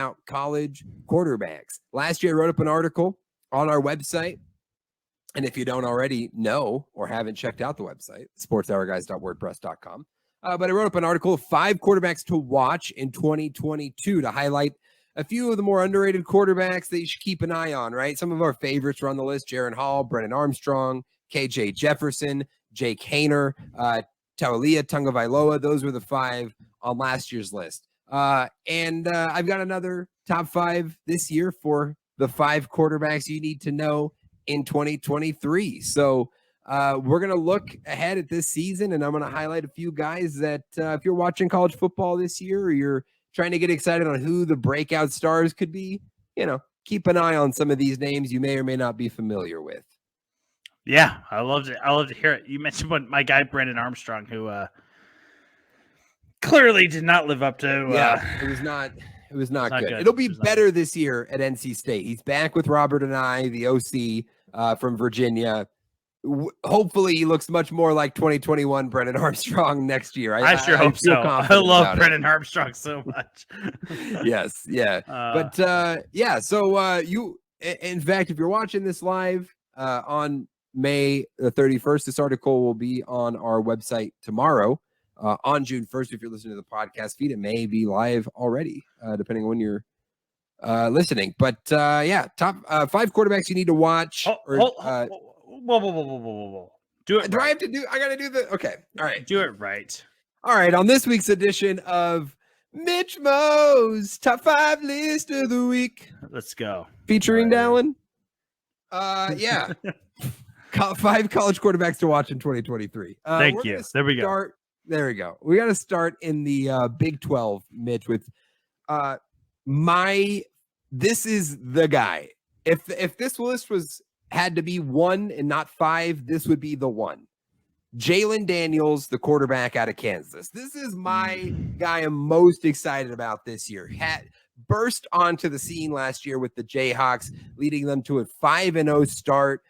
out college quarterbacks. Last year, I wrote up an article on our website. And if you don't already know or haven't checked out the website, sportshourguys.wordpress.com, but I wrote up an article of 5 quarterbacks to watch in 2022 to highlight a few of the more underrated quarterbacks that you should keep an eye on, right? Some of our favorites were on the list: Jaron Hall, Brennan Armstrong, KJ Jefferson, Jake Haener, Taulia Tagovailoa. Those were the 5 on last year's list. And I've got another top 5 this year for the 5 quarterbacks you need to know in 2023. So we're going to look ahead at this season, and I'm going to highlight a few guys that if you're watching college football this year or you're trying to get excited on who the breakout stars could be, keep an eye on some of these names you may or may not be familiar with. Yeah, I love to hear it. You mentioned my guy, Brennan Armstrong, who clearly did not live up to. It was not good. It'll be better this year at NC State. He's back with Robert and I, the OC from Virginia. Hopefully he looks much more like 2021 Brennan Armstrong next year. I sure hope so. I love Brennan Armstrong so much. Yes. Yeah. So you, in fact, if you're watching this live on May the 31st, this article will be on our website tomorrow. On June 1st, if you're listening to the podcast feed, it may be live already, depending on when you're listening. But top 5 quarterbacks you need to watch. Whoa. Do it. I got to do the. Okay. All right. Do it right. All right. On this week's edition of Mitch-Mo's Top 5 List of the Week. Let's go. Featuring Dallen. 5 college quarterbacks to watch in 2023. Thank you. There we go. There we go. We got to start in the Big 12, Mitch, with this is the guy. If this list had to be 1 and not 5, this would be the one. Jalen Daniels, the quarterback out of Kansas. This is my guy I'm most excited about this year. Burst onto the scene last year with the Jayhawks, leading them to a 5-0 start.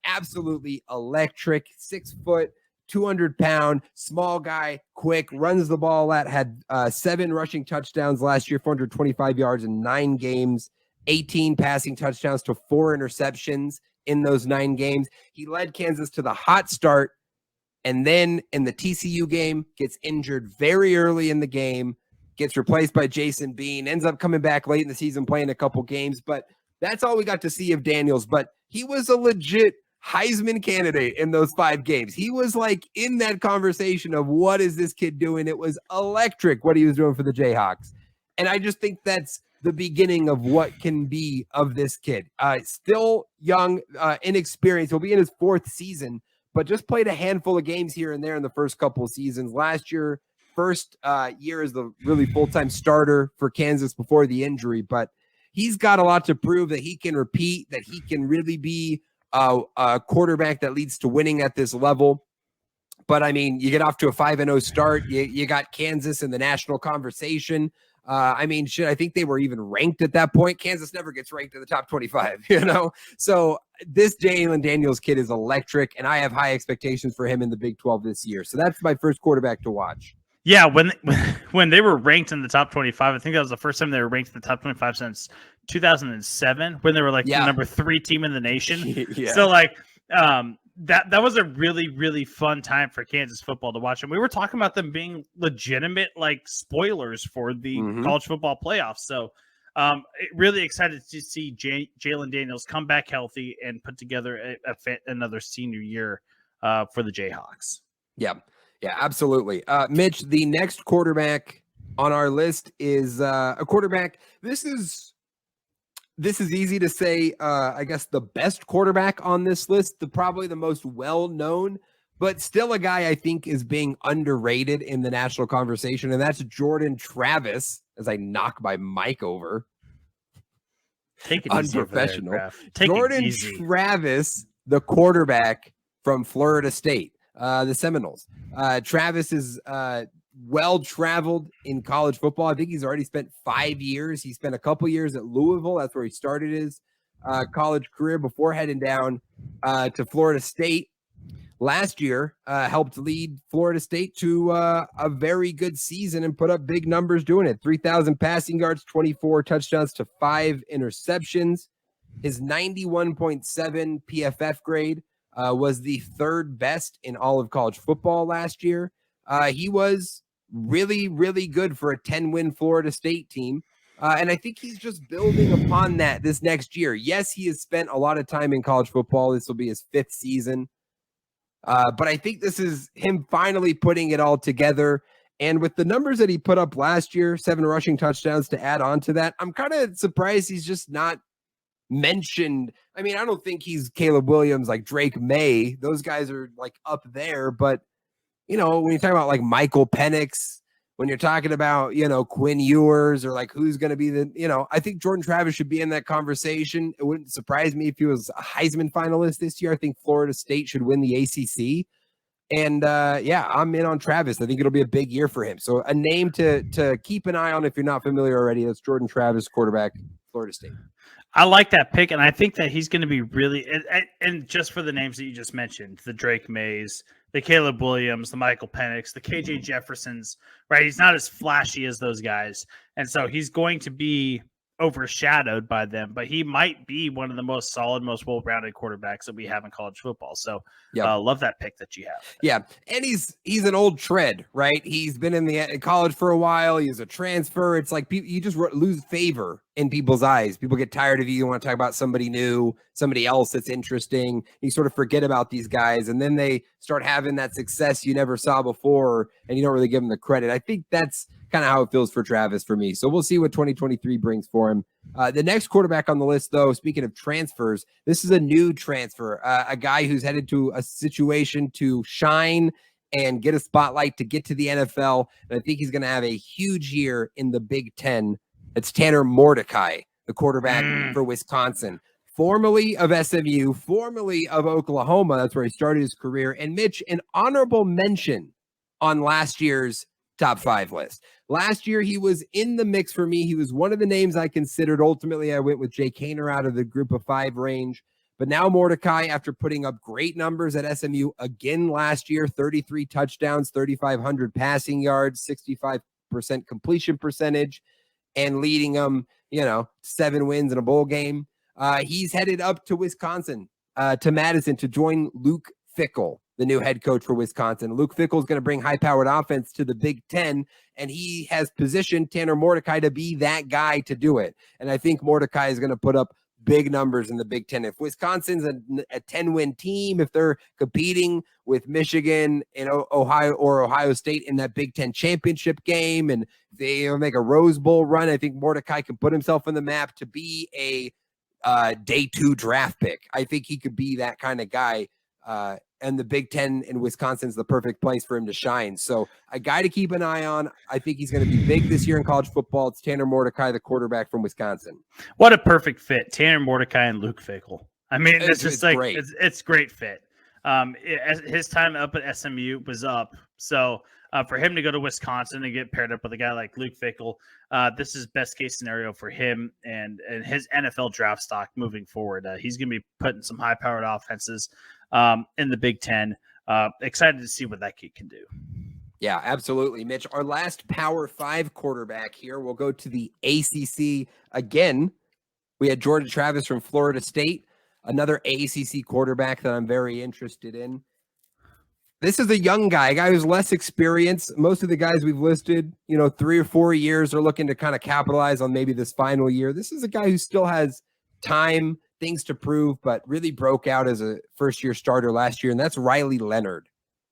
Absolutely electric, 6 foot, 200-pound, small guy, quick, runs the ball had 7 rushing touchdowns last year, 425 yards in 9 games, 18 passing touchdowns to 4 interceptions in those 9 games. He led Kansas to the hot start, and then in the TCU game, gets injured very early in the game, gets replaced by Jason Bean, ends up coming back late in the season, playing a couple games, but that's all we got to see of Daniels. But he was a legit Heisman candidate in those 5 games. He was like in that conversation of what is this kid doing? It was electric what he was doing for the Jayhawks. And I just think that's the beginning of what can be of this kid. Still young, inexperienced. He'll be in his 4th season, but just played a handful of games here and there in the first couple of seasons. Last year, first year as the really full-time starter for Kansas before the injury, but he's got a lot to prove that he can repeat, that he can really be a quarterback that leads to winning at this level. But I mean, you get off to a 5-0 start. You got Kansas in the national conversation. I think they were even ranked at that point. Kansas never gets ranked in the top 25, So this Jalen Daniels kid is electric, and I have high expectations for him in the Big 12 this year. So that's my first quarterback to watch. Yeah, when they were ranked in the top 25, I think that was the first time they were ranked in the top 25 since 2007, when they were the number 3 team in the nation. Yeah. So that was a really, really fun time for Kansas football to watch. And we were talking about them being legitimate spoilers for the college football playoffs. So really excited to see Jalen Daniels come back healthy and put together another senior year for the Jayhawks. Yeah, absolutely. Mitch, the next quarterback on our list is a quarterback. This is easy to say. I guess the best quarterback on this list, probably the most well-known, but still a guy I think is being underrated in the national conversation, and that's Jordan Travis. As I knock my mic over, take it unprofessional. Jordan Travis, the quarterback from Florida State. The Seminoles. Travis is well-traveled in college football. I think he's already spent 5 years. He spent a couple years at Louisville. That's where he started his college career before heading down to Florida State. last year helped lead Florida State to a very good season and put up big numbers doing it. 3,000 passing yards, 24 touchdowns to 5 interceptions. His 91.7 PFF grade was the third best in all of college football last year. He was really, really good for a 10-win Florida State team. And I think he's just building upon that this next year. Yes, he has spent a lot of time in college football. This will be his 5th season. But I think this is him finally putting it all together. And with the numbers that he put up last year, 7 rushing touchdowns to add on to that, I'm kind of surprised he's just not mentioned. I mean, I don't think he's Caleb Williams like Drake May. Those guys are like up there. But, you know, when you talk about like Michael Penix, when you're talking about, you know, Quinn Ewers or like who's going to be the, you know, I think Jordan Travis should be in that conversation. It wouldn't surprise me if he was a Heisman finalist this year. I think Florida State should win the ACC. And yeah, I'm in on Travis. I think it'll be a big year for him. So a name to keep an eye on if you're not familiar already. That's Jordan Travis, quarterback, Florida State. I like that pick, and I think that he's going to be really and just for the names that you just mentioned, the Drake Mays, the Caleb Williams, the Michael Penix, the KJ Jeffersons, right? He's not as flashy as those guys, and so he's going to be overshadowed by them, but he might be one of the most solid, most well-rounded quarterbacks that we have in college football. So love that pick that you have. Yeah. And he's an old tread, right? He's been in college for a while. He's a transfer. It's like you just lose favor in people's eyes. People get tired of you. You want to talk about somebody new, somebody else that's interesting. You sort of forget about these guys, and then they start having that success you never saw before, and you don't really give them the credit. I think that's kind of how it feels for Travis for me. So we'll see what 2023 brings for him. The next quarterback on the list, though, speaking of transfers, this is a new transfer, a guy who's headed to a situation to shine and get a spotlight to get to the NFL. And I think he's going to have a huge year in the Big Ten. It's Tanner Mordecai, the quarterback for Wisconsin, formerly of SMU, formerly of Oklahoma. That's where he started his career. And Mitch, an honorable mention on last year's top 5 list. Last year, he was in the mix for me. He was one of the names I considered. Ultimately, I went with Jay Kaner out of the group of 5 range. But now Mordecai, after putting up great numbers at SMU again last year, 33 touchdowns, 3,500 passing yards, 65% completion percentage, and leading them, 7 wins in a bowl game. He's headed up to Wisconsin, to Madison, to join Luke Fickell, the new head coach for Wisconsin. Luke Fickell is going to bring high-powered offense to the Big Ten, and he has positioned Tanner Mordecai to be that guy to do it. And I think Mordecai is going to put up big numbers in the Big Ten. If Wisconsin's a 10-win team, if they're competing with Michigan and Ohio State in that Big Ten championship game, and they make a Rose Bowl run, I think Mordecai can put himself on the map to be a day 2 draft pick. I think he could be that kind of guy. And the Big Ten in Wisconsin's the perfect place for him to shine. So a guy to keep an eye on. I think he's going to be big this year in college football. It's Tanner Mordecai, the quarterback from Wisconsin. What a perfect fit. Tanner Mordecai and Luke Fickell. I mean, it's just like, great. It's great fit. His time up at SMU was up. So for him to go to Wisconsin and get paired up with a guy like Luke Fickell, this is best case scenario for him and his NFL draft stock moving forward. He's going to be putting some high powered offenses in the Big Ten. Excited to see what that kid can do. Yeah, absolutely, Mitch. Our last Power 5 quarterback here. We'll go to the ACC again. We had Jordan Travis from Florida State, another ACC quarterback that I'm very interested in. This is a young guy, a guy who's less experienced. Most of the guys we've listed, 3 or 4 years are looking to kind of capitalize on maybe this final year. This is a guy who still has time, things to prove, but really broke out as a first-year starter last year, and that's Riley Leonard,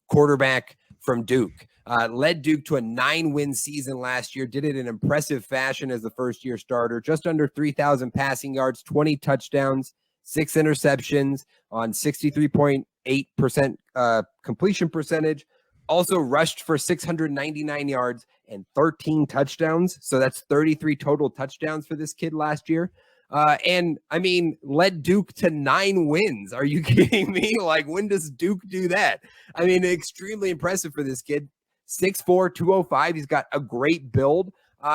quarterback from Duke. Led Duke to a 9-win season last year, did it in impressive fashion as the first-year starter, just under 3,000 passing yards, 20 touchdowns, 6 interceptions on 63.8% completion percentage. Also rushed for 699 yards and 13 touchdowns. So that's 33 total touchdowns for this kid last year. And I mean, led Duke to 9 wins. Are you kidding me? Like, when does Duke do that? I mean, extremely impressive for this kid. 6'4", 205. He's got a great build.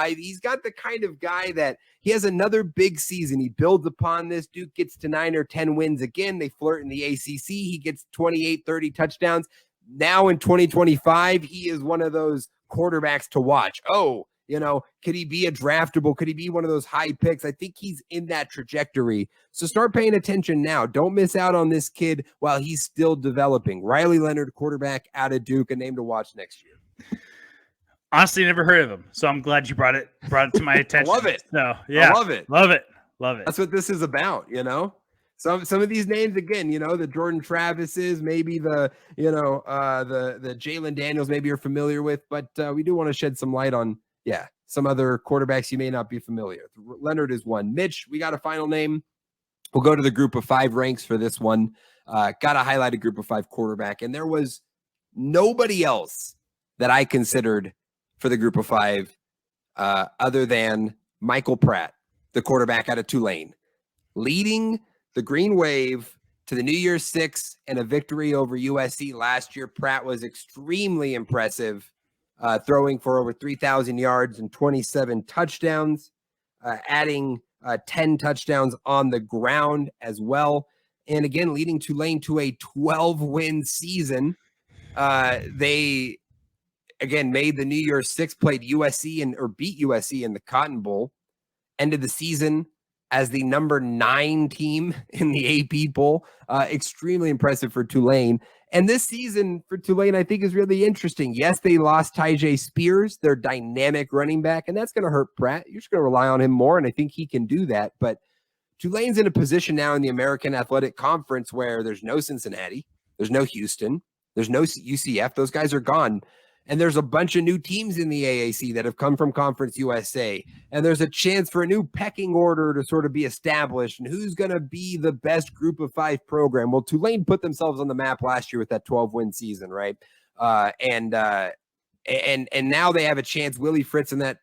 He's got the kind of guy that he has another big season. He builds upon this. Duke gets to 9 or 10 wins again. They flirt in the ACC. He gets 28, 30 touchdowns. Now in 2025, he is one of those quarterbacks to watch. Oh, could he be a draftable? Could he be one of those high picks? I think he's in that trajectory. So start paying attention now. Don't miss out on this kid while he's still developing. Riley Leonard, quarterback out of Duke, a name to watch next year. Honestly, never heard of him. So I'm glad you brought it to my attention. I love it. So yeah, I love it. Love it. That's what this is about, Some of these names again, the Jordan Travises, maybe the Jalen Daniels, maybe you're familiar with, but we do want to shed some light on some other quarterbacks you may not be familiar with. Leonard is one. Mitch, we got a final name. We'll go to the group of 5 ranks for this one. Got a highlighted group of 5 quarterback, and there was nobody else that I considered for the group of 5 other than Michael Pratt, the quarterback out of Tulane, leading the Green Wave to the New Year's Six and a victory over USC last year. Pratt was extremely impressive, throwing for over 3,000 yards and 27 touchdowns, adding 10 touchdowns on the ground as well. And again, leading Tulane to a 12-win season. They, again, made the New Year's Six, played USC or beat USC in the Cotton Bowl, ended the season as the number 9 team in the AP poll. Extremely impressive for Tulane. And this season for Tulane, I think, is really interesting. Yes, they lost Tyjae Spears, their dynamic running back, and that's going to hurt Pratt. You're just going to rely on him more, and I think he can do that. But Tulane's in a position now in the American Athletic Conference where there's no Cincinnati, there's no Houston, there's no UCF. Those guys are gone. And there's a bunch of new teams in the AAC that have come from Conference USA. And there's a chance for a new pecking order to sort of be established. And who's going to be the best group of 5 program? Well, Tulane put themselves on the map last year with that 12-win season, right? And now they have a chance. Willie Fritz and that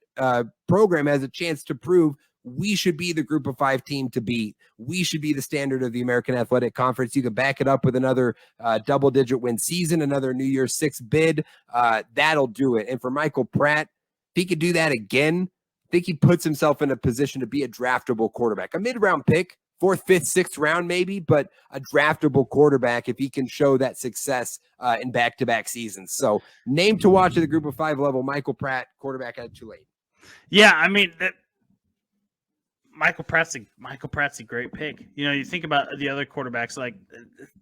program has a chance to prove we should be the group of 5 team to beat. We should be the standard of the American Athletic Conference. You can back it up with another double-digit win season, another New Year's Six bid. That'll do it. And for Michael Pratt, if he could do that again, I think he puts himself in a position to be a draftable quarterback. A mid-round pick, 4th, 5th, 6th round maybe, but a draftable quarterback if he can show that success in back-to-back seasons. So name to watch at the group of 5 level, Michael Pratt, quarterback at Tulane. Yeah, I mean Michael Pratt's a great pick. You think about the other quarterbacks,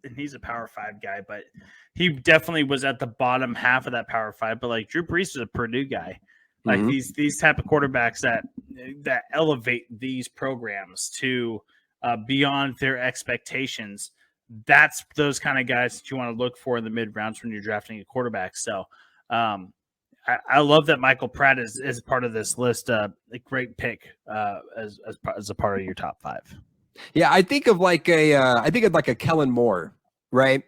and he's a Power 5 guy, but he definitely was at the bottom half of that Power 5. But Drew Brees is a Purdue guy. These type of quarterbacks that elevate these programs to beyond their expectations. That's those kind of guys that you want to look for in the mid rounds when you're drafting a quarterback. So, I love that Michael Pratt is part of this list. A great pick as a part of your top 5. Yeah, I think of like a Kellen Moore, right?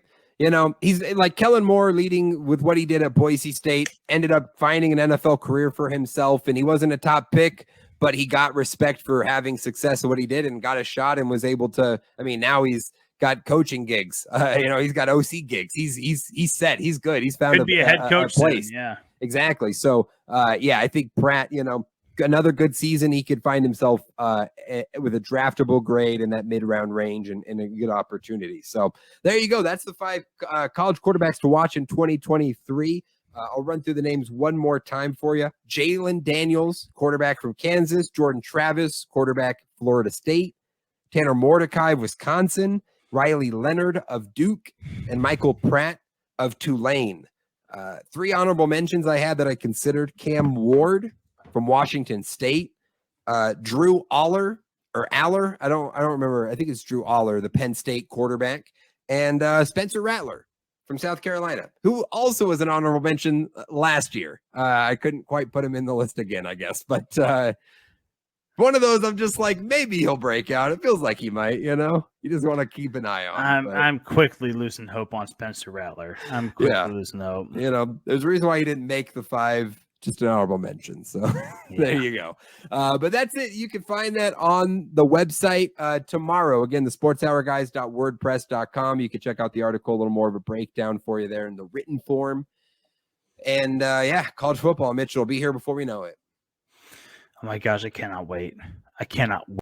He's like Kellen Moore leading with what he did at Boise State, ended up finding an NFL career for himself, and he wasn't a top pick, but he got respect for having success at what he did and got a shot and was able to. I mean, now he's got coaching gigs. He's got OC gigs. He's set. He's good. He's found could be a head coach place. Soon, yeah. Exactly. So, I think Pratt, another good season. He could find himself with a draftable grade in that mid-round range and a good opportunity. So there you go. That's the 5 college quarterbacks to watch in 2023. I'll run through the names one more time for you. Jalen Daniels, quarterback from Kansas. Jordan Travis, quarterback, Florida State. Tanner Mordecai, Wisconsin. Riley Leonard of Duke. And Michael Pratt of Tulane. 3 honorable mentions I had that I considered: Cam Ward from Washington State, Drew Aller, I don't remember. I think it's Drew Aller, the Penn State quarterback, and Spencer Rattler from South Carolina, who also was an honorable mention last year. I couldn't quite put him in the list again, I guess, but one of those I'm just like, maybe he'll break out. It feels like he might, You just want to keep an eye on. I'm quickly losing hope on Spencer Rattler. I'm quickly losing hope. There's a reason why he didn't make the 5, just an honorable mention. So there you go. But that's it. You can find that on the website tomorrow. Again, the sportshourguys.wordpress.com. You can check out the article, a little more of a breakdown for you there in the written form. And college football, Mitchell, will be here before we know it. Oh my gosh, I cannot wait. I cannot